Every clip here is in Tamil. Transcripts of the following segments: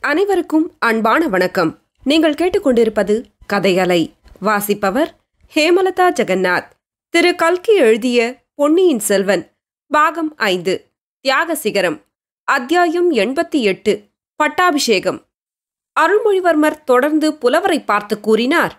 அனைவருக்கும் அன்பான வணக்கம். நீங்கள் கேட்டுக்கொண்டிருப்பது கதையலை. வாசிப்பவர் ஹேமலதா ஜெகநாத். திரு கல்கி எழுதிய பொன்னியின் செல்வன் பாகம் 5 தியாக சிகரம், அத்தியாயம் 88 பட்டாபிஷேகம். அருள்மொழிவர்மர் தொடர்ந்து புலவரை பார்த்து கூறினார்.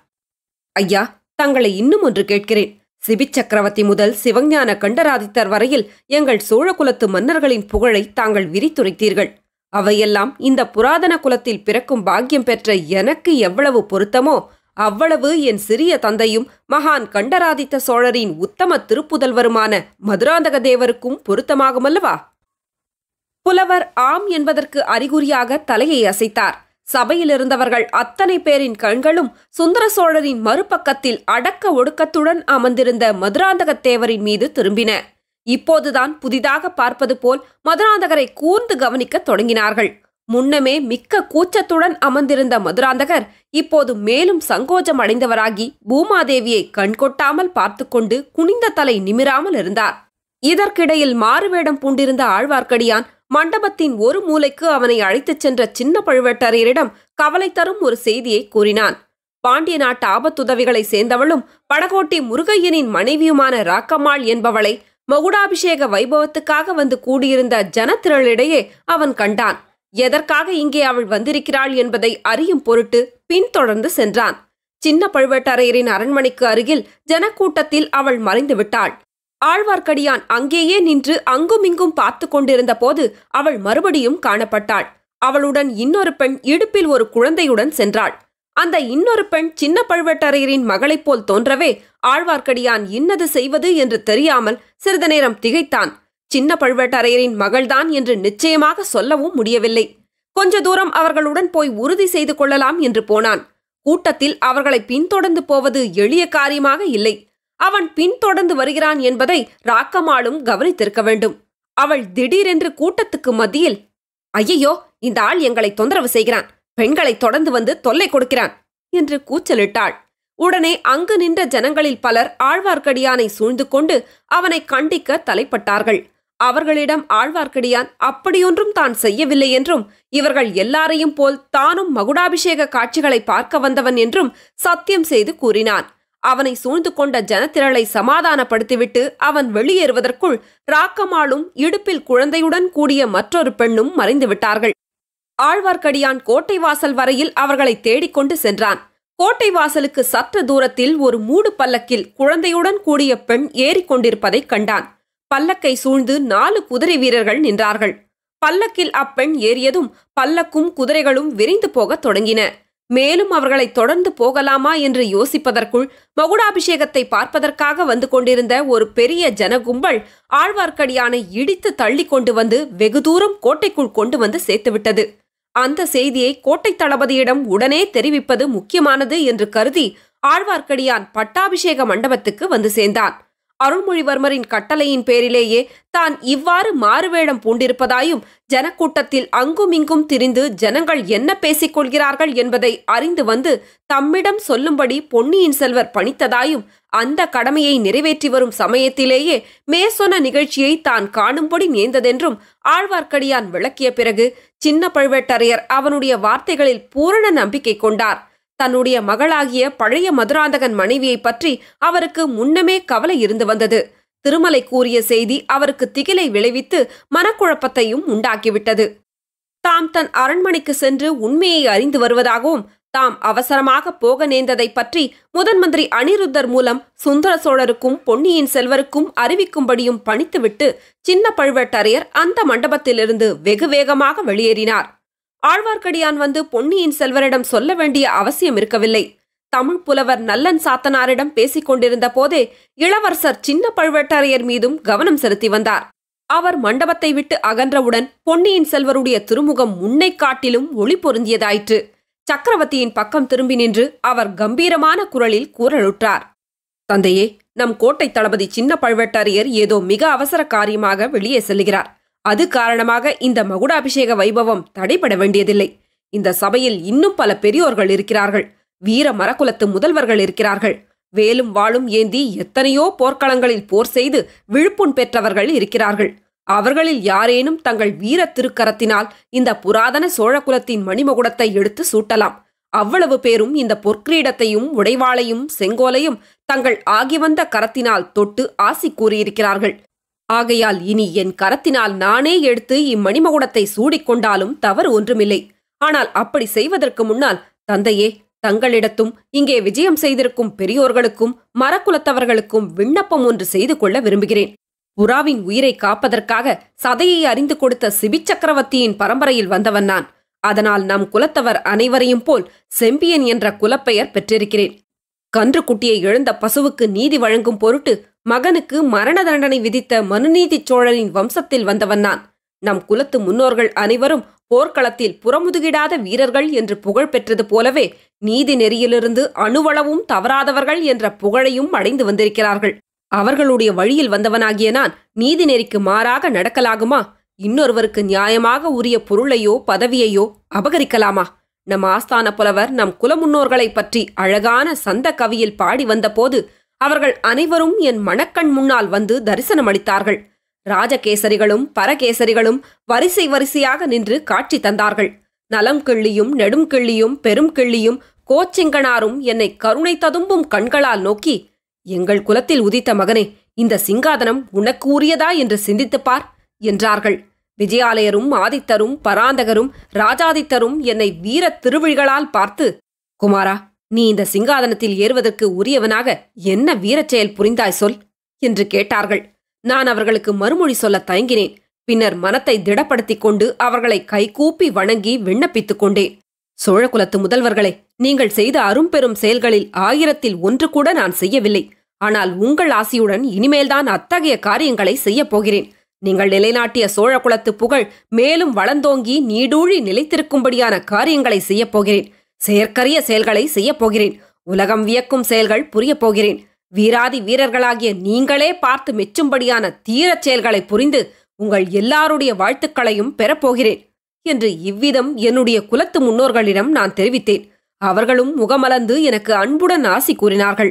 ஐயா, தங்களை இன்னும் ஒன்று கேட்கிறேன். சிபிச்சக்கரவர்த்தி முதல் சிவஞான கண்டராதித்தர் வரையில் எங்கள் சோழகுலத்து மன்னர்களின் புகழை தாங்கள் விரித்துரைத்தீர்கள். அவையெல்லாம் இந்த புராதன குலத்தில் பிறக்கும் பாக்கியம் பெற்ற எனக்கு எவ்வளவு பொருத்தமோ அவ்வளவு என் சிறிய தந்தையும் மகான் கண்டராதித்த சோழரின் உத்தம திருப்புதல்வருமான மதுராந்தக தேவருக்கும் பொருத்தமாகுமல்லவா? புலவர் ஆம் என்பதற்கு அறிகுறியாக தலையை அசைத்தார். சபையிலிருந்தவர்கள் அத்தனை பேரின் கண்களும் சுந்தர சோழரின் மறுபக்கத்தில் அடக்க ஒடுக்கத்துடன் அமர்ந்திருந்த மதுராந்தக தேவரின் மீது திரும்பின. இப்போதுதான் புதிதாக பார்ப்பது போல் மதுராந்தகரை கூர்ந்து கவனிக்க தொடங்கினார்கள். முன்னமே மிக்க கூச்சத்துடன் அமர்ந்திருந்த மதுராந்தகர் இப்போது மேலும் சங்கோஜம் அடைந்தவராகி பூமாதேவியை கண்கொட்டாமல் பார்த்து கொண்டு குனிந்த தலை நிமிராமல் இருந்தார். இதற்கிடையில் மாறுவேடம் பூண்டிருந்த ஆழ்வார்க்கடியான் மண்டபத்தின் ஒரு மூலைக்கு அவனை அழைத்துச் சென்ற சின்ன பழுவேட்டரையரிடம் கவலை தரும் ஒரு செய்தியை கூறினான். பாண்டிய நாட்டு ஆபத்துதவிகளை சேர்ந்தவளும் படகோட்டி முருகையனின் மனைவியுமான ராக்கம்மாள் என்பவளை மகுடாபிஷேக வைபவத்துக்காக வந்து கூடியிருந்த ஜனத்திரளிடையே அவன் கண்டான். எதற்காக இங்கே அவள் வந்திருக்கிறாள் என்பதை அறியும் பொருட்டு பின்தொடர்ந்து சென்றான். சின்ன பழுவேட்டரையரின் அரண்மனைக்கு அருகில் ஜனக்கூட்டத்தில் அவள் மறைந்து விட்டாள். ஆழ்வார்க்கடியான் அங்கேயே நின்று அங்குமிங்கும் பார்த்து கொண்டிருந்த போது அவள் மறுபடியும் காணப்பட்டாள். அவளுடன் இன்னொரு பெண் இடுப்பில் ஒரு குழந்தையுடன் சென்றாள். அந்த இன்னொரு பெண் சின்ன பழுவேட்டரையரின் மகளைப் போல் தோன்றவே ஆழ்வார்க்கடியான் இன்னது செய்வது என்று தெரியாமல் சிறிது நேரம் திகைத்தான். சின்ன பழுவேட்டரையரின் மகள்தான் என்று நிச்சயமாக சொல்லவும் முடியவில்லை. கொஞ்ச தூரம் அவர்களுடன் போய் உறுதி செய்து கொள்ளலாம் என்று போனான். கூட்டத்தில் அவர்களை பின்தொடர்ந்து போவது எளிய காரியமாக இல்லை. அவன் பின்தொடர்ந்து வருகிறான் என்பதை ராக்கம்மாளும் கவனித்திருக்க வேண்டும். அவள் திடீரென்று கூட்டத்துக்கு மத்தியில், ஐயையோ, இந்த ஆள் எங்களை தொந்தரவு செய்கிறான், பெண்களை தொடர்ந்து வந்து தொல்லை கொடுக்கிறான் என்று கூச்சலிட்டாள். உடனே அங்கு நின்ற ஜனங்களில் பலர் ஆழ்வார்க்கடியானை சூழ்ந்து கொண்டு அவனை கண்டிக்க தலைப்பட்டார்கள். அவர்களிடம் ஆழ்வார்க்கடியான் அப்படியொன்றும் தான் செய்யவில்லை என்றும் இவர்கள் எல்லாரையும் போல் தானும் மகுடாபிஷேக காட்சிகளை பார்க்க வந்தவன் என்றும் சத்தியம் செய்து கூறினான். அவனை சூழ்ந்து கொண்ட ஜனத்திரளை சமாதானப்படுத்திவிட்டு அவன் வெளியேறுவதற்குள் ராக்கம்மாளும் இடுப்பில் குழந்தையுடன் கூடிய மற்றொரு பெண்ணும் மறைந்து விட்டார்கள். ஆழ்வார்க்கடியான் கோட்டை வாசல் வரையில் அவர்களை தேடிக்கொண்டு சென்றான். கோட்டை வாசலுக்கு சற்று தூரத்தில் ஒரு மூடு பல்லக்கில் குழந்தையுடன் கூடிய பெண் ஏறிக்கொண்டிருப்பதைக் கண்டான். பல்லக்கை சூழ்ந்து 4 குதிரை வீரர்கள் நின்றார்கள். பல்லக்கில் அப்பெண் ஏறியதும் பல்லக்கும் குதிரைகளும் விரைந்து போகத் தொடங்கின. மேலும் அவர்களை தொடர்ந்து போகலாமா என்று யோசிப்பதற்குள் மகுடாபிஷேகத்தை பார்ப்பதற்காக வந்து கொண்டிருந்த ஒரு பெரிய ஜனகும்பல் ஆழ்வார்க்கடியானை இடித்து தள்ளி கொண்டு வந்து வெகு தூரம் கோட்டைக்குள் கொண்டு வந்து சேர்த்துவிட்டது. அந்த செய்தியை கோட்டை தளபதியிடம் உடனே தெரிவிப்பது முக்கியமானது என்று கருதி ஆழ்வார்க்கடியான் பட்டாபிஷேக மண்டபத்துக்கு வந்து சேர்ந்தான். அருள்மொழிவர்மரின் கட்டளையின் பேரிலேயே தான் இவ்வாறு மாறுவேடம் பூண்டிருப்பதாயும் ஜனக்கூட்டத்தில் அங்குமிங்கும் திரிந்து ஜனங்கள் என்ன பேசிக் கொள்கிறார்கள் என்பதை அறிந்து வந்து தம்மிடம் சொல்லும்படி பொன்னியின் செல்வர் பணித்ததாயும் அந்த கடமையை நிறைவேற்றி வரும் சமயத்திலேயே மேற்சொன்ன நிகழ்ச்சியை தான் காணும்படி நேர்ந்ததென்றும் ஆழ்வார்க்கடியான் விளக்கிய பிறகு சின்ன பழுவேட்டரையர் அவனுடைய வார்த்தைகளில் பூரண நம்பிக்கை கொண்டார். தன்னுடைய மகளாகிய பழைய மதுராந்தகன் மனைவியை பற்றி அவருக்கு முன்னமே கவலை இருந்து வந்தது. திருமலை கூறிய செய்தி அவருக்கு திகிலை விளைவித்து மனக்குழப்பத்தையும் உண்டாக்கிவிட்டது. தாம் தன் அரண்மனைக்கு சென்று உண்மையை அறிந்து வருவதாகவும் தாம் அவசரமாக போக நேர்ந்ததை பற்றி முதன்மந்திரி அனிருத்தர் மூலம் சுந்தர சோழருக்கும் பொன்னியின் செல்வருக்கும் அறிவிக்கும்படியும் பணித்துவிட்டு சின்ன பழுவேட்டரையர் அந்த மண்டபத்திலிருந்து வெகு வேகமாக வெளியேறினார். ஆழ்வார்க்கடியான் வந்து பொன்னியின் செல்வரிடம் சொல்ல வேண்டிய அவசியம் இருக்கவில்லை. தமிழ் புலவர் நல்லன் சாத்தனாரிடம் பேசிக் கொண்டிருந்த போதே இளவரசர் சின்ன பழுவேட்டரையர் மீதும் கவனம் செலுத்தி வந்தார். அவர் மண்டபத்தை விட்டு அகன்றவுடன் பொன்னியின் செல்வருடைய திருமுகம் முன்னை காட்டிலும் ஒளி பொருந்தியதாயிற்று. சக்கரவர்த்தியின் பக்கம் திரும்பி நின்று அவர் கம்பீரமான குரலில் கூறலுற்றார். தந்தையே, நம் கோட்டை தளபதி சின்ன பழுவேட்டரையர் ஏதோ மிக அவசர காரியமாக வெளியே செல்கிறார். அது காரணமாக இந்த மகுடாபிஷேக வைபவம் தடைபட வேண்டியதில்லை. இந்த சபையில் இன்னும் பல பெரியோர்கள் இருக்கிறார்கள். வீர மரகுலத்து முதல்வர்கள் இருக்கிறார்கள். வேலும் வாளும் ஏந்தி எத்தனையோ போர்க்களங்களில் போர் செய்து விழுப்புண் பெற்றவர்கள் இருக்கிறார்கள். அவர்களில் யாரேனும் தங்கள் வீர திருக்கரத்தினால் இந்த புராதன சோழகுலத்தின் மணிமகுடத்தை எடுத்து சூட்டலாம். அவ்வளவு பேரும் இந்த பொற்கிரீடத்தையும் உடைவாளையும் செங்கோலையும் தங்கள் ஆகிவந்த கரத்தினால் தொட்டு ஆசி கூறியிருக்கிறார்கள். ஆகையால் இனி என் கரத்தினால் நானே எடுத்து இம்மணிமகுடத்தை சூடிக்கொண்டாலும் தவறு ஒன்றுமில்லை. ஆனால் அப்படி செய்வதற்கு முன்னால் தந்தையே, தங்களிடத்தும் இங்கே விஜயம் செய்திருக்கும் பெரியோர்களுக்கும் மரக்குலத்தவர்களுக்கும் விண்ணப்பம் ஒன்று செய்து கொள்ள விரும்புகிறேன். புறாவின் உயிரை காப்பதற்காக சதையை அறிந்து கொடுத்த சிபிச்சக்கரவர்த்தியின் பரம்பரையில் வந்தவன் நான். அதனால் நம் குலத்தவர் அனைவரையும் போல் செம்பியன் என்ற குலப்பெயர் பெற்றிருக்கிறேன். கன்றுக்குட்டியை இழந்த பசுவுக்கு நீதி வழங்கும் பொருட்டு மகனுக்கு மரண தண்டனை விதித்த மனுநீதி சோழரின் வம்சத்தில் வந்தவன் நான். நம் குலத்து முன்னோர்கள் அனைவரும் போர்க்களத்தில் புறமுதுகிடாத வீரர்கள் என்று புகழ் பெற்றது போலவே நீதி நெறியிலிருந்து அணுவளவும் தவறாதவர்கள் என்ற புகழையும் அடைந்து வந்திருக்கிறார்கள். அவர்களுடைய வழியில் வந்தவனாகிய நான் நீதி நெறிக்கு மாறாக நடக்கலாகுமா? இன்னொருவருக்கு நியாயமாக உரிய பொருளையோ பதவியையோ அபகரிக்கலாமா? நம் ஆஸ்தான புலவர் நம் குலமுன்னோர்களை பற்றி அழகான சந்த கவியில் பாடி வந்தபோது அவர்கள் அனைவரும் என் மணக்கண் முன்னால் வந்து தரிசனம் அளித்தார்கள். ராஜகேசரிகளும் பரகேசரிகளும் வரிசை வரிசையாக நின்று காட்சி தந்தார்கள். நலம் கிள்ளியும் நெடும் கிள்ளியும் பெரும் கிள்ளியும் கோச்செங்கனாரும் என்னை கருணை ததும்பும் கண்களால் நோக்கி, எங்கள் குலத்தில் உதித்த மகனே, இந்த சிங்காதனம் உனக்கு உரியதா என்று சிந்தித்துப் பார் என்றார்கள். விஜயாலயரும் ஆதித்தரும் பராந்தகரும் ராஜாதித்தரும் என்னை வீர திருவிழிகளால் பார்த்து, குமாரா, நீ இந்த சிங்காதனத்தில் ஏறுவதற்கு உரியவனாக என்ன வீரச் செயல் புரிந்தாய் சொல் என்று கேட்டார்கள். நான் அவர்களுக்கு மறுமொழி சொல்ல தயங்கினேன். பின்னர் மனத்தை திடப்படுத்திக் கொண்டு அவர்களை கைகூப்பி வணங்கி விண்ணப்பித்துக் கொண்டேன். சோழகுலத்து முதல்வர்களே, நீங்கள் செய்த அரும்பெரும் செயல்களில் 1000ல் 1 கூட நான் செய்யவில்லை. ஆனால் உங்கள் ஆசியுடன் இனிமேல்தான் அத்தகைய காரியங்களை செய்யப் போகிறேன். நீங்கள் நிலைநாட்டிய சோழகுலத்து புகழ் மேலும் வளர்ந்தோங்கி நீடூழி நிலைத்திருக்கும்படியான காரியங்களை செய்யப் போகிறேன். செயற்கரிய செயல்களை செய்யப் போகிறேன். உலகம் வியக்கும் செயல்கள் புரியப் போகிறேன். வீராதி வீரர்களாகிய நீங்களே பார்த்து மெச்சும்படியான தீரச் செயல்களை புரிந்து உங்கள் எல்லாருடைய வாழ்த்துக்களையும் பெறப்போகிறேன் என்று இவ்விதம் என்னுடைய குலத்து முன்னோர்களிடம் நான் தெரிவித்தேன். அவர்களும் முகமலர்ந்து எனக்கு அன்புடன் ஆசி கூறினார்கள்.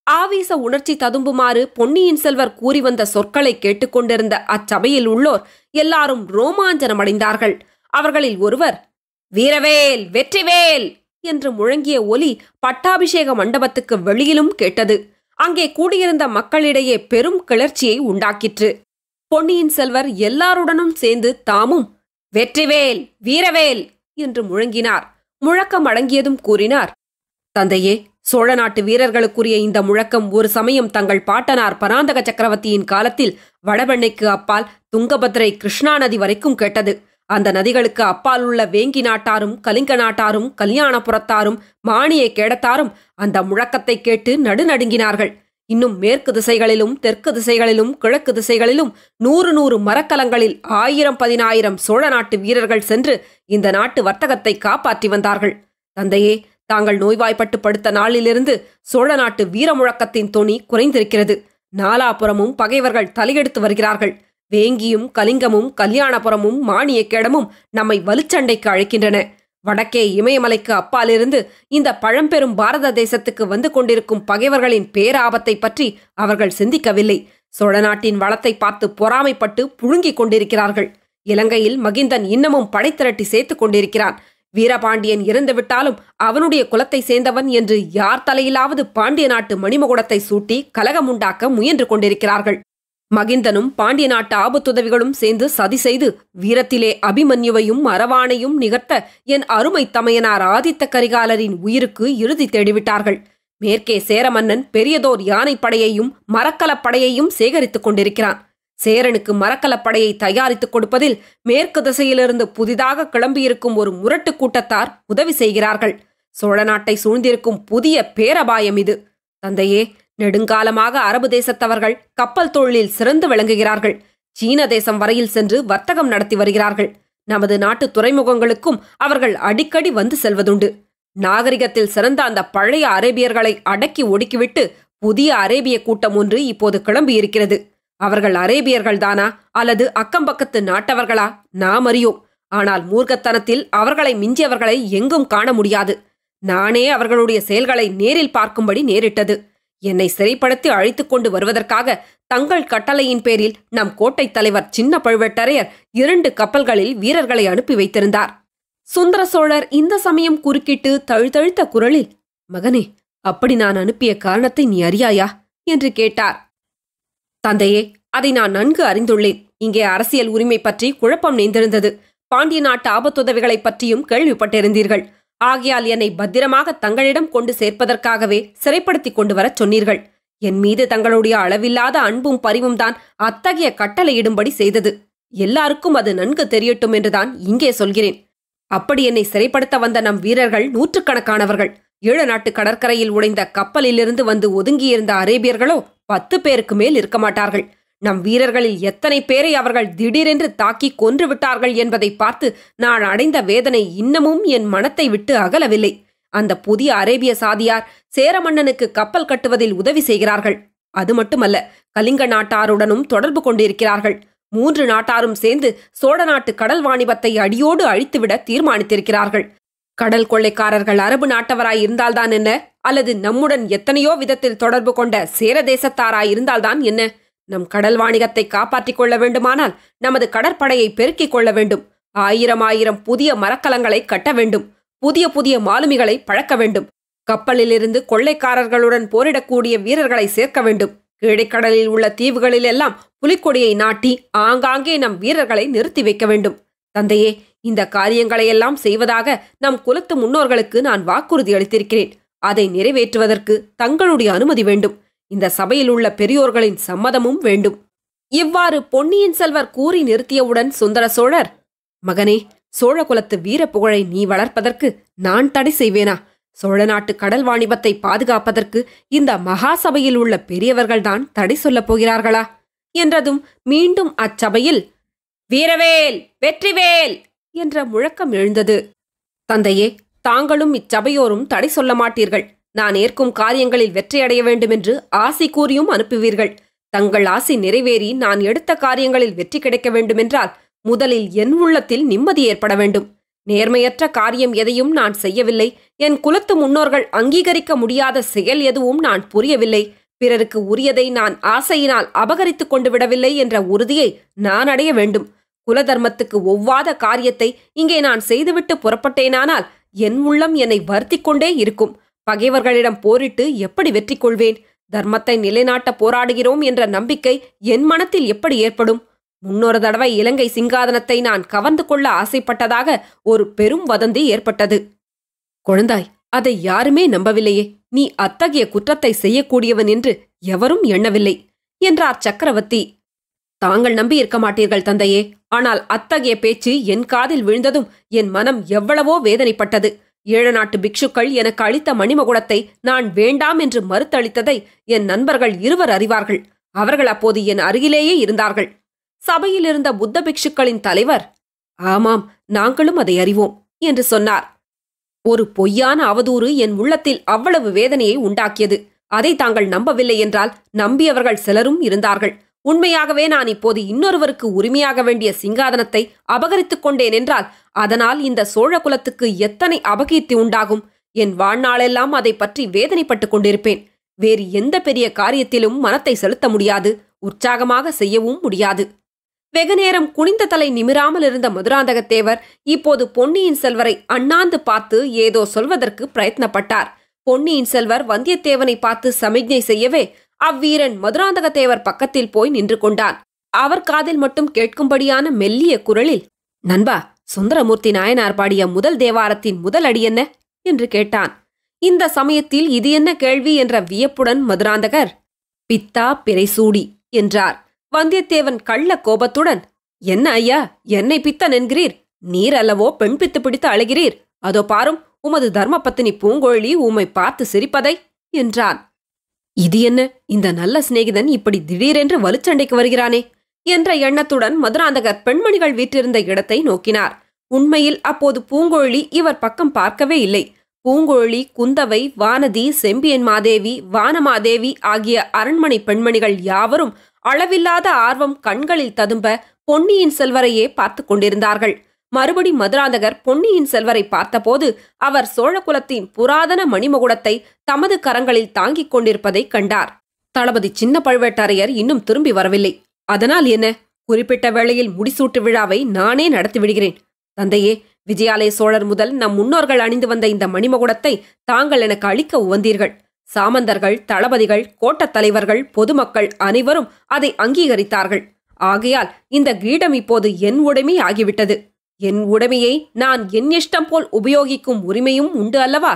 ஆவேச உணர்ச்சி ததும்புமாறு பொன்னியின் செல்வர் கூறி வந்த சொற்களை கேட்டுக்கொண்டிருந்த அச்சபையில் உள்ளோர் எல்லாரும் ரோமாஞ்சனமடைந்தார்கள். அவர்களில் ஒருவர், வீரவேல், வெற்றிவேல் என்று முழங்கிய ஒலி பட்டாபிஷேக மண்டபத்துக்கு வெளியிலும் கேட்டது. அங்கே கூடியிருந்த மக்களிடையே பெரும் கிளர்ச்சியை உண்டாக்கிற்று. பொன்னியின் செல்வர் எல்லாருடனும் சேர்ந்து தாமும் வெற்றிவேல், வீரவேல் என்று முழங்கினார். முழக்கம் அடங்கியதும் கூறினார், தந்தையே, சோழ நாட்டு வீரர்களுக்குரிய இந்த முழக்கம் ஒரு சமயம் தங்கள் பாட்டனார் பராந்தக சக்கரவர்த்தியின் காலத்தில் வடபெண்ணைக்கு அப்பால் துங்கபத்ரை கிருஷ்ணா நதி வரைக்கும் கேட்டது. அந்த நதிகளுக்கு அப்பால் உள்ள வேங்கி நாட்டாரும் கலிங்க நாட்டாரும் கல்யாணபுரத்தாரும் மானிய கேடத்தாரும் அந்த முழக்கத்தை கேட்டு நடுநடுங்கினார்கள். இன்னும் மேற்கு திசைகளிலும் தெற்கு திசைகளிலும் கிழக்கு திசைகளிலும் 100 மரக்கலங்களில் 1000-10,000 சோழ நாட்டு வீரர்கள் சென்று இந்த நாட்டு வர்த்தகத்தை காப்பாற்றி வந்தார்கள். தந்தையே, தாங்கள் நோய்வாய்ப்பட்டு படுத்த நாளிலிருந்து சோழ நாட்டு வீர முழக்கத்தின் தொனி குறைந்திருக்கிறது. நாலாபுரமும் பகைவர்கள் தலையெடுத்து வருகிறார்கள். வேங்கியும் கலிங்கமும் கல்யாணபுரமும் மானியக்கேடமும் நம்மை வலுச்சண்டைக்கு அழைக்கின்றன. வடக்கே இமயமலைக்கு அப்பாலிருந்து இந்த பழம்பெரும் பாரத தேசத்துக்கு வந்து கொண்டிருக்கும் பகைவர்களின் பேராபத்தை பற்றி அவர்கள் சிந்திக்கவில்லை. சோழ நாட்டின் வளத்தை பார்த்து பொறாமைப்பட்டு புழுங்கிக் கொண்டிருக்கிறார்கள். இலங்கையில் மகிந்தன் இன்னமும் படைத்திரட்டி சேர்த்து கொண்டிருக்கிறான். வீரபாண்டியன் இறந்துவிட்டாலும் அவனுடைய குலத்தை சேர்ந்தவன் என்று யார் தலையிலாவது பாண்டிய நாட்டு மணிமகுடத்தை சூட்டி கலகமுண்டாக்க முயன்று கொண்டிருக்கிறார்கள். மகிந்தனும் பாண்டிய நாட்டு ஆபத்துதவிகளும் சேர்ந்து சதி செய்து வீரத்திலே அபிமன்யுவையும் அரவானையும் நிகர்த்த என் அருமை தமையனார் ஆதித்த கரிகாலரின் உயிருக்கு இறுதி தேடிவிட்டார்கள். மேற்கே சேர மன்னன் பெரியதோர் யானைப்படையையும் மரக்கலப்படையையும் சேகரித்துக் கொண்டிருக்கிறான். சேரனுக்கு மரக்கலப்படையை தயாரித்துக் கொடுப்பதில் மேற்கு திசையிலிருந்து புதிதாக கிளம்பியிருக்கும் ஒரு முரட்டு கூட்டத்தார் உதவி செய்கிறார்கள். சோழ நாட்டை சூழ்ந்திருக்கும் புதிய பேரபாயம் இது. தந்தையே, நெடுங்காலமாக அரபு தேசத்தவர்கள் கப்பல் தொழிலில் சிறந்து விளங்குகிறார்கள். சீன தேசம் வரையில் சென்று வர்த்தகம் நடத்தி வருகிறார்கள். நமது நாட்டு துறைமுகங்களுக்கும் அவர்கள் அடிக்கடி வந்து செல்வதுண்டு. நாகரிகத்தில் சிறந்த அந்த பழைய அரேபியர்களை அடக்கி ஒடுக்கிவிட்டு புதிய அரேபிய கூட்டம் ஒன்று இப்போது கிளம்பியிருக்கிறது. அவர்கள் அரேபியர்கள்தானா அல்லது அக்கம்பக்கத்து நாட்டவர்களா நாம் அறியோம். ஆனால் மூர்க்கத்தனத்தில் அவர்களை மிஞ்சியவர்களை எங்கும் காண முடியாது. நானே அவர்களுடைய செயல்களை நேரில் பார்க்கும்படி நேரிட்டது. என்னை சிறைப்படுத்தி அழைத்துக் கொண்டு வருவதற்காக தங்கள் கட்டளையின் பேரில் நம் கோட்டை தலைவர் சின்ன பழுவேட்டரையர் 2 கப்பல்களில் வீரர்களை அனுப்பி வைத்திருந்தார். சுந்தர சோழர் இந்த சமயம் குறுக்கிட்டு தழுதழுத்த குரலில், மகனே, அப்படி நான் அனுப்பிய காரணத்தை நீ அறியாயா என்று கேட்டார். தந்தையே, அதை நான் நன்கு அறிந்துள்ளேன். இங்கே அரசியல் உரிமை பற்றி குழப்பம் நேர்ந்திருந்தது. பாண்டிய நாட்டு ஆபத்துதவிகளைப் பற்றியும் கேள்விப்பட்டிருந்தீர்கள். ஆகையால் என்னை பத்திரமாக தங்களிடம் கொண்டு சேர்ப்பதற்காகவே சிறைப்படுத்தி கொண்டு வரச் சொன்னீர்கள். என் மீது தங்களுடைய அளவில்லாத அன்பும் பரிவும் தான் அத்தகைய கட்டளையிடும்படி செய்தது. எல்லாருக்கும் அது நன்கு தெரியட்டும் என்றுதான் இங்கே சொல்கிறேன். அப்படி என்னை சிறைப்படுத்த வந்த நம் வீரர்கள் 100கணக்கானவர்கள். 7 நாட்டு கடற்கரையில் உடைந்த கப்பலிலிருந்து வந்து ஒதுங்கியிருந்த அரேபியர்களோ 10 பேருக்கு மேல் இருக்க மாட்டார்கள். நம் வீரர்களில் எத்தனை பேரை அவர்கள் திடீரென்று தாக்கி கொன்று விட்டார்கள் என்பதை பார்த்து நான் அடைந்த வேதனை இன்னமும் என் மனத்தை விட்டு அகலவில்லை. அந்த புதிய அரேபிய சாதியார் சேர மன்னனுக்கு கப்பல் கட்டுவதில் உதவி செய்கிறார்கள். அது மட்டுமல்ல, கலிங்க நாட்டாருடனும் தொடர்பு கொண்டிருக்கிறார்கள். 3 நாட்டாரும் சேர்ந்து சோழ நாட்டு கடல் வாணிபத்தை அடியோடு அழித்துவிட தீர்மானித்திருக்கிறார்கள். கடல் கொள்ளைக்காரர்கள் அரபு நாட்டவராய் இருந்தால்தான் என்ன, அல்லது நம்முடன் எத்தனையோ விதத்தில் தொடர்பு கொண்ட சேர தேசத்தாராய் இருந்தால்தான் என்ன? நம் கடல் வாணிகத்தை காப்பாற்றிக் கொள்ள வேண்டுமானால் நமது கடற்படையை பெருக்கிக் கொள்ள வேண்டும். 1000 புதிய மரக்கலங்களை கட்ட வேண்டும். புதிய புதிய மாலுமிகளை பழக்க வேண்டும். கப்பலிலிருந்து கொள்ளைக்காரர்களுடன் போரிடக்கூடிய வீரர்களை சேர்க்க வேண்டும். கீழைக்கடலில் உள்ள தீவுகளில் எல்லாம் புலிக்கொடியை நாட்டி ஆங்காங்கே நம் வீரர்களை நிறுத்தி வைக்க வேண்டும். தந்தையே, இந்த காரியங்களையெல்லாம் செய்வதாக நம் குலத்து முன்னோர்களுக்கு நான் வாக்குறுதி அளித்திருக்கிறேன். அதை நிறைவேற்றுவதற்கு தங்களுடைய அனுமதி வேண்டும். இந்த சபையில் உள்ள பெரியோர்களின் சம்மதமும் வேண்டும். இவ்வாறு பொன்னியின் செல்வர் கூறி நிறுத்தியவுடன் சுந்தர சோழர், மகனே, சோழ குலத்து வீர புகழை நீ வளர்ப்பதற்கு நான் தடை செய்வேனா? சோழ நாட்டு கடல் வாணிபத்தை பாதுகாப்பதற்கு இந்த மகாசபையில் உள்ள பெரியவர்கள்தான் தடை சொல்லப் போகிறார்களா என்றதும் மீண்டும் அச்சபையில் வீரவேல், வெற்றிவேல் என்ற முழக்கம் எழுந்தது. தந்தையே, தாங்களும் இச்சபையோரும் தடை சொல்ல மாட்டீர்கள். நான் ஏற்கும் காரியங்களில் வெற்றியடைய வேண்டுமென்று ஆசி கூறியும் அனுப்புவீர்கள். தங்கள் ஆசி நிறைவேறி நான் எடுத்த காரியங்களில் வெற்றி கிடைக்க வேண்டுமென்றால் முதலில் என் உள்ளத்தில் நிம்மதி ஏற்பட வேண்டும். நேர்மையற்ற காரியம் எதையும் நான் செய்யவில்லை. என் குலத்து முன்னோர்கள் அங்கீகரிக்க முடியாத செயல் எதுவும் நான் புரியவில்லை. பிறருக்கு உரியதை நான் ஆசையினால் அபகரித்துக் கொண்டு விடவில்லை என்ற உறுதியை நான் அடைய வேண்டும். குலதர்மத்துக்கு ஒவ்வாத காரியத்தை இங்கே நான் செய்துவிட்டு புறப்பட்டேனானால் என் உள்ளம் என்னை வருத்திக் கொண்டே இருக்கும். பகைவர்களிடம் போரிட்டு எப்படி வெற்றி கொள்வேன்? தர்மத்தை நிலைநாட்ட போராடுகிறோம் என்ற நம்பிக்கை என் மனத்தில் எப்படி ஏற்படும்? முன்னொரு தடவை இலங்கை சிங்காதனத்தை நான் கவர்ந்து கொள்ள ஆசைப்பட்டதாக ஒரு பெரும் வதந்தி ஏற்பட்டது. குழந்தாய், அதை யாருமே நம்பவில்லையே. நீ அத்தகைய குற்றத்தை செய்யக்கூடியவன் என்று எவரும் எண்ணவில்லை என்றார் சக்கரவர்த்தி. தாங்கள் நம்பியிருக்க மாட்டீர்கள் தந்தையே. ஆனால் அத்தகைய பேச்சு என் காதில் விழுந்ததும் என் மனம் எவ்வளவோ வேதனைப்பட்டது. 7 நாட்டு பிக்ஷுக்கள் எனக்கு அளித்த மணிமகுடத்தை நான் வேண்டாம் என்று மறுத்தளித்ததை என் நண்பர்கள் 2 அறிவார்கள். அவர்கள் அப்போது என் அருகிலேயே இருந்தார்கள். சபையில் இருந்த புத்த பிக்ஷுக்களின் தலைவர், ஆமாம், நாங்களும் அதை அறிவோம் என்று சொன்னார். ஒரு பொய்யான அவதூறு என் உள்ளத்தில் அவ்வளவு வேதனையை உண்டாக்கியது. அதை தாங்கள் நம்பவில்லை என்றால் நம்பியவர்கள் சிலரும் இருந்தார்கள். உண்மையாகவே நான் இப்போது இன்னொருவருக்கு உரிமையாக வேண்டிய சிங்காதனத்தை அபகரித்துக் கொண்டேன் என்றால் அதனால் இந்த சோழ குலத்துக்கு எத்தனை அபகீர்த்தி உண்டாகும். என் வாழ்நாளெல்லாம் அதை பற்றி வேதனைப்பட்டுக் கொண்டிருப்பேன். வேறு எந்த பெரிய காரியத்திலும் மனத்தை செலுத்த முடியாது. உற்சாகமாக செய்யவும் முடியாது. வெகுநேரம் குனிந்த தலை நிமிராமல் இருந்த மதுராந்தகத்தேவர் இப்போது பொன்னியின் செல்வரை அண்ணாந்து பார்த்து ஏதோ சொல்வதற்கு பிரயத்னப்பட்டார். பொன்னியின் செல்வர் வந்தியத்தேவனை பார்த்து சமிக்ஞை செய்யவே அவ்வீரன் மதுராந்தகத்தேவர் பக்கத்தில் போய் நின்று கொண்டான். அவர் காதில் மட்டும் கேட்கும்படியான மெல்லிய குரலில், நண்பா, சுந்தரமூர்த்தி நாயனார் பாடிய முதல் தேவாரத்தின் முதல் அடி என்ன என்று கேட்டான். இந்த சமயத்தில் இது என்ன கேள்வி என்ற வியப்புடன் மதுராந்தகர், பித்தா பிறைசூடி என்றார். வந்தியத்தேவன் கள்ள கோபத்துடன், என்ன ஐயா, என்னை பித்தன் என்கிறீர்? நீர் அல்லவோ பெண் பித்து பிடித்து அழுகிறீர். அதோ பாரும், உமது தர்மபத்தினி பூங்கோழி உம்மை பார்த்து சிரிப்பதை என்றான். இது என்ன, இந்த நல்ல சிநேகிதன் இப்படி திடீரென்று வலுச்சண்டைக்கு வருகிறானே என்ற எண்ணத்துடன் மதுராந்தகர் பெண்மணிகள் வீற்றிருந்த இடத்தை நோக்கினார். உண்மையில் அப்போது பூங்கோழி இவர் பக்கம் பார்க்கவே இல்லை. பூங்கோழி, குந்தவை, வானதி, செம்பியன் மாதேவி, வானமாதேவி ஆகிய அரண்மனை பெண்மணிகள் யாவரும் அளவில்லாத ஆர்வம் கண்களில் ததும்ப பொன்னியின் செல்வரையே பார்த்து கொண்டிருந்தார்கள். மறுபடி மதுராந்தகர் பொன்னியின் செல்வரை பார்த்தபோது அவர் சோழகுலத்தின் புராதன மணிமகுடத்தை தமது கரங்களில் தாங்கிக் கொண்டிருப்பதைக் கண்டார். தளபதி சின்ன பழுவேட்டரையர் இன்னும் திரும்பி வரவில்லை. அதனால் என்ன? குறிப்பிட்ட வேளையில் முடிசூட்டு விழாவை நானே நடத்திவிடுகிறேன். தந்தையே, விஜயாலய சோழர் முதல் நம் முன்னோர்கள் அணிந்து வந்த இந்த மணிமகுடத்தை தாங்கள் எனக்கு அளிக்க உவந்தீர்கள். சாமந்தர்கள், தளபதிகள், கோட்டத் தலைவர்கள், பொதுமக்கள் அனைவரும் அதை அங்கீகரித்தார்கள். ஆகையால் இந்த கிரீடம் இப்போது என் உடைமை ஆகிவிட்டது. என் உடைமையை நான் என் இஷ்டம் போல் உபயோகிக்கும் உரிமையும் உண்டு அல்லவா?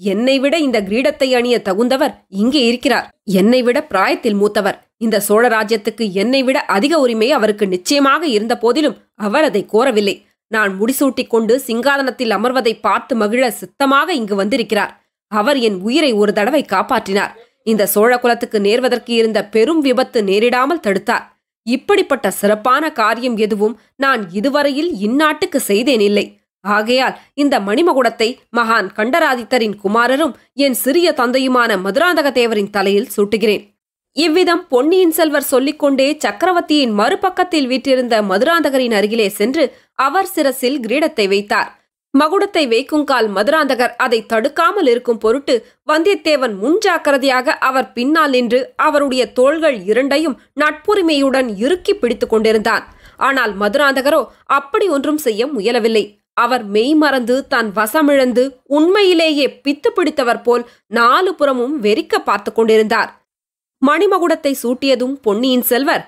என்னை விட இந்த கிரீடத்தை அணிய தகுந்தவர் இங்கே இருக்கிறார். என்னை விட பிராயத்தில் மூத்தவர். இந்த சோழ ராஜ்யத்துக்கு என்னை விட அதிக உரிமை அவருக்கு நிச்சயமாக இருந்த போதிலும் அவர் அதை கோரவில்லை. நான் முடிசூட்டிக் கொண்டு சிங்காதனத்தில் அமர்வதை பார்த்து மகிழ சித்தமாக இங்கு வந்திருக்கிறார். அவர் என் உயிரை ஒரு தடவை காப்பாற்றினார். இந்த சோழ குலத்துக்கு நேர்வதற்கு இருந்த பெரும் விபத்து நேரிடாமல் தடுத்தார். இப்படிப்பட்ட சிறப்பான காரியம் எதுவும் நான் இதுவரையில் இந்நாட்டுக்கு செய்தேனில்லை. ஆகையால் இந்த மணிமகுடத்தை மகான் கண்டராதித்தரின் குமாரரும் என் சிறிய தந்தையுமான மதுராந்தக தேவரின் தலையில் சூட்டுகிறேன். இவ்விதம் பொன்னியின் செல்வர் சொல்லிக்கொண்டே சக்கரவர்த்தியின் மறுபக்கத்தில் வீற்றிருந்த மதுராந்தகரின் அருகிலே சென்று அவர் சிரசில் கிரீடத்தை வைத்தார். மகுடத்தை வைக்குங்கால் மதுராந்தகர் அதை தடுக்காமல் இருக்கும் பொருட்டு வந்தியத்தேவன் முன்ஜாக்கிரதையாக அவர் பின்னால் நின்று அவருடைய தோள்கள் இரண்டையும் நட்புரிமையுடன் இறுக்கி பிடித்துக் கொண்டிருந்தான். ஆனால் மதுராந்தகரோ அப்படி ஒன்றும் செய்ய முயலவில்லை. அவர் மெய்மறந்து தன் வசமிழந்து உண்மையிலேயே பித்து பிடித்தவர் போல் நாலு புறமும் வெறிக்க பார்த்து கொண்டிருந்தார். மணிமகுடத்தை சூட்டியதும் பொன்னியின் செல்வர்,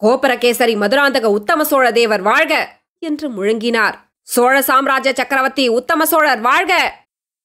கோபரகேசரி மதுராந்தக உத்தம சோழ தேவர் வாழ்க என்று முழங்கினார். சோழ சாம்ராஜ்ய சக்கரவர்த்தி உத்தம சோழர் வாழ்க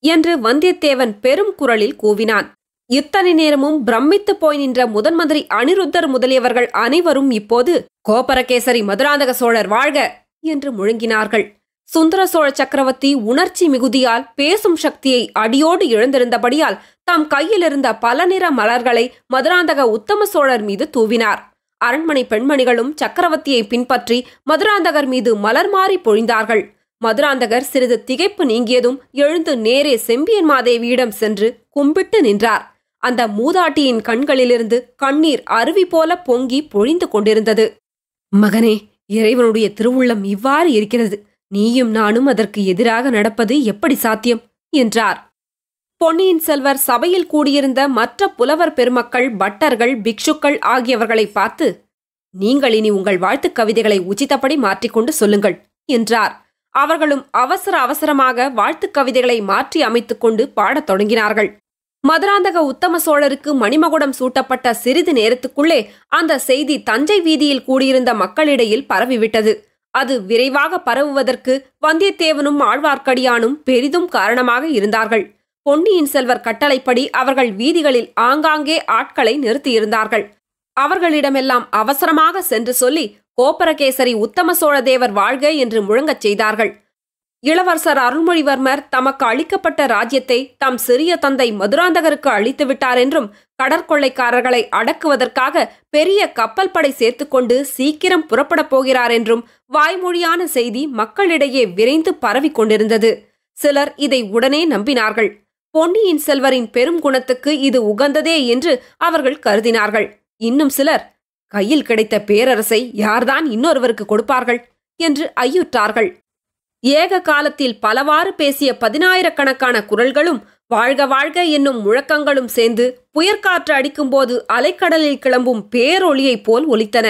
என்று வந்தியத்தேவன் பெரும் குரலில் கூவினான். இத்தனை நேரமும் பிரமித்து போய் நின்ற முதன் மந்திரி அனிருத்தர் முதலியவர்கள் அனைவரும் இப்போது கோபரகேசரி மதுராந்தக சோழர் வாழ்க என்று முழங்கினார்கள். சுந்தர சோழ சக்கரவர்த்தி உணர்ச்சி மிகுதியால் பேசும் சக்தியை அடியோடு இழந்திருந்தபடியால் தாம் கையிலிருந்த பல நிற மலர்களை மதுராந்தக உத்தம சோழர் மீது தூவினார். அரண்மனை பெண்மணிகளும் சக்கரவர்த்தியை பின்பற்றி மதுராந்தகர் மீது மலர் மாறி பொழிந்தார்கள். மதுராந்தகர் சிறிது திகைப்பு நீங்கியதும் எழுந்து நேரே செம்பியன் மாதேவியிடம் சென்று கும்பிட்டு நின்றார். அந்த மூதாட்டியின் கண்களிலிருந்து கண்ணீர் அருவி போல பொங்கி பொழிந்து கொண்டிருந்தது. மகனே, இறைவனுடைய திருவுள்ளம் இவ்வாறு இருக்கிறது. நீயும் நானும் அதற்கு எதிராக நடப்பது எப்படி சாத்தியம் என்றார். பொன்னியின் செல்வர் சபையில் கூடியிருந்த மற்ற புலவர் பெருமக்கள், பட்டர்கள், பிக்ஷுக்கள் ஆகியவர்களை பார்த்து, நீங்கள் இனி உங்கள் வாழ்த்துக் கவிதைகளை உச்சிதப்படி மாற்றிக்கொண்டு சொல்லுங்கள் என்றார். அவர்களும் அவசர அவசரமாக வாழ்த்துக் கவிதைகளை மாற்றி அமைத்துக் கொண்டு பாடத் தொடங்கினார்கள். மதுராந்தக உத்தம சோழருக்கு மணிமகுடம் சூட்டப்பட்ட சிறிது நேரத்துக்குள்ளே அந்த செய்தி தஞ்சை வீதியில் கூடியிருந்த மக்களிடையில் பரவிவிட்டது. அது விரைவாக பரவுவதற்கு வந்தியத்தேவனும் ஆழ்வார்க்கடியானும் பெரிதும் காரணமாக இருந்தார்கள். பொன்னியின் செல்வர் கட்டளைப்படி அவர்கள் வீதிகளில் ஆங்காங்கே ஆட்களை நிறுத்தியிருந்தார்கள். அவர்களிடமெல்லாம் அவசரமாக சென்று சொல்லி கோப்பரகேசரி உத்தம சோழதேவர் வாழ்க என்று முழங்கச் செய்தார்கள். இளவரசர் அருள்மொழிவர்மர் தமக்கு அளிக்கப்பட்ட ராஜ்யத்தை தம் சிறிய தந்தை மதுராந்தகருக்கு அளித்து விட்டார் என்றும், கடற்கொள்ளைக்காரர்களை அடக்குவதற்காக பெரிய கப்பல் படை சேர்த்துக்கொண்டு சீக்கிரம் புறப்படப் போகிறார் என்றும் வாய்மொழியான செய்தி மக்களிடையே விரைந்து பரவி கொண்டிருந்தது. சிலர் இதை உடனே நம்பினார்கள். பொன்னியின் செல்வரின் பெரும் குணத்துக்கு இது உகந்ததே என்று அவர்கள் கருதினார்கள். இன்னும் சிலர், கையில் கிடைத்த பேரரசை யார்தான் இன்னொருவருக்கு கொடுப்பார்கள் என்று ஐயுற்றார்கள். ஏக காலத்தில் பலவாறு பேசிய 10,000கணக்கான குரல்களும் வாழ்க வாழ்க என்னும் முழக்கங்களும் சேர்ந்து புயற்காற்று அடிக்கும்போது அலைக்கடலில் கிளம்பும் பேரொளியைப் போல் ஒலித்தன.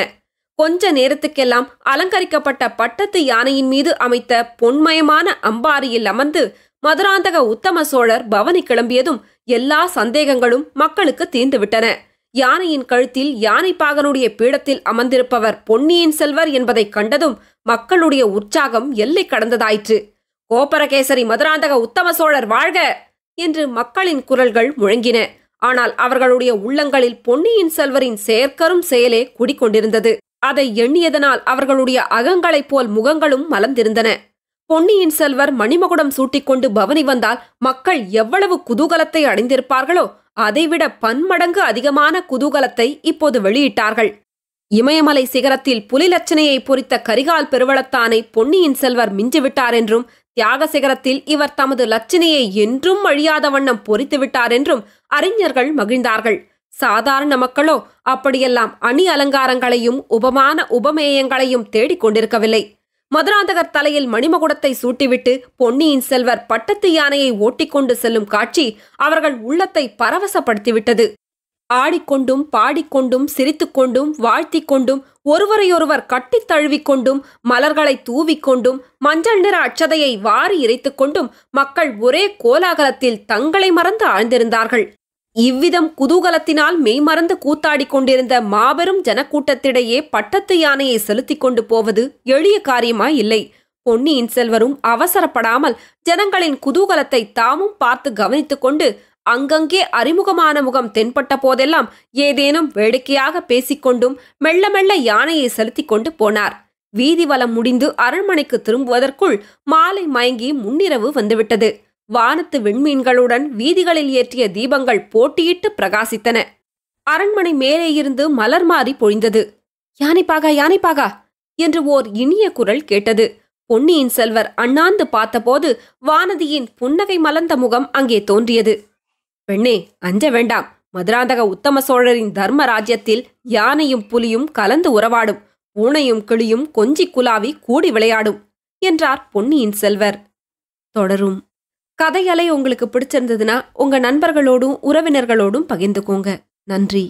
கொஞ்ச நேரத்துக்கெல்லாம் அலங்கரிக்கப்பட்ட பட்டத்து யானையின் மீது அமைத்த பொன்மயமான அம்பாரியில் அமர்ந்து மதுராந்தக உத்தம சோழர் பவனி கிளம்பியதும் எல்லா சந்தேகங்களும் மக்களுக்கு தீர்ந்துவிட்டன. யானையின் கழுத்தில் யானைப்பாகனுடைய பீடத்தில் அமர்ந்திருப்பவர் பொன்னியின் செல்வர் என்பதைக் கண்டதும் மக்களுடைய உற்சாகம் எல்லை கடந்ததாயிற்று. கோப்பரகேசரி மதுராந்தக உத்தம சோழர் வாழ்க என்று மக்களின் குரல்கள் முழங்கின. ஆனால் அவர்களுடைய உள்ளங்களில் பொன்னியின் செல்வரின் செயற்கரும் செயலே குடிக்கொண்டிருந்தது. அதை எண்ணியதனால் அவர்களுடைய அகங்களைப் போல் முகங்களும் மலர்ந்திருந்தன. பொன்னியின் செல்வர் மணிமகுடம் சூட்டிக்கொண்டு பவனி வந்தால் மக்கள் எவ்வளவு குதூகலத்தை அடைந்திருப்பார்களோ அதைவிட பன்மடங்கு அதிகமான குதூகலத்தை இப்போது வெளியிட்டார்கள். இமயமலை சிகரத்தில் புலிலட்சணையை பொறித்த கரிகால் பெருவளத்தானை பொன்னியின் செல்வர் மிஞ்சிவிட்டார் என்றும், தியாக சிகரத்தில் இவர் தமது லட்சணையை என்றும் அழியாத வண்ணம் பொறித்துவிட்டார் என்றும் அறிஞர்கள் மகிழ்ந்தார்கள். சாதாரண மக்களோ அப்படியெல்லாம் அணி அலங்காரங்களையும் உபமான உபமேயங்களையும் தேடிக் கொண்டிருக்கவில்லை. மதுராந்தகர் தலையில் மணிமகுடத்தை சூட்டிவிட்டு பொன்னியின் செல்வர் பட்டத்து யானையை ஓட்டிக்கொண்டு செல்லும் காட்சி அவர்கள் உள்ளத்தை பரவசப்படுத்திவிட்டது. ஆடிக்கொண்டும் பாடிக்கொண்டும் சிரித்துக்கொண்டும் வாழ்த்திக் கொண்டும் ஒருவரையொருவர் கட்டித் தழுவிக்கொண்டும் மலர்களை தூவிக்கொண்டும் மஞ்சள் நிற அட்சதையை வாரி இறைத்துக் கொண்டும் மக்கள் ஒரே கோலாகலத்தில் தங்களை மறந்து ஆழ்ந்திருந்தார்கள். இவ்விதம் குதூகலத்தினால் மெய்மறந்து கூத்தாடிக் கொண்டிருந்த மாபெரும் ஜனக்கூட்டத்திடையே பட்டத்து யானையை செலுத்திக் கொண்டு போவது எளிய காரியமாயில்லை. பொன்னியின் செல்வரும் அவசரப்படாமல் ஜனங்களின் குதூகலத்தை தாமும் பார்த்து கவனித்துக் கொண்டு அங்கங்கே அறிமுகமான முகம் தென்பட்ட போதெல்லாம் ஏதேனும் வேடிக்கையாக பேசிக்கொண்டும் மெல்ல மெல்ல யானையை செலுத்திக் கொண்டு போனார். வீதி வலம் முடிந்து அரண்மனைக்கு திரும்புவதற்குள் மாலை மயங்கி முன்னிரவு வந்துவிட்டது. வானத்து விண்மீன்களுடன் வீதிகளில் ஏற்றிய தீபங்கள் போட்டியிட்டு பிரகாசித்தன. அரண்மனை மேலே இருந்து மலர் மாறி பொழிந்தது. யானைப்பாகா யானைப்பாகா என்று ஓர் இனிய குரல் கேட்டது. பொன்னியின் செல்வர் அண்ணாந்து பார்த்தபோது வானதியின் புன்னகை மலர்ந்த முகம் அங்கே தோன்றியது. பெண்ணே, அஞ்ச வேண்டாம். மதுராந்தக உத்தம சோழரின் தர்ம ராஜ்யத்தில் யானையும் புலியும் கலந்து உறவாடும், பூனையும் கிளியும் கொஞ்சி குலாவி கூடி விளையாடும் என்றார் பொன்னியின் செல்வர். தொடரும். கதையலை உங்களுக்கு பிடிச்சிருந்ததுன்னா உங்க நண்பர்களோடும் உறவினர்களோடும் பகிர்ந்துக்கோங்க. நன்றி.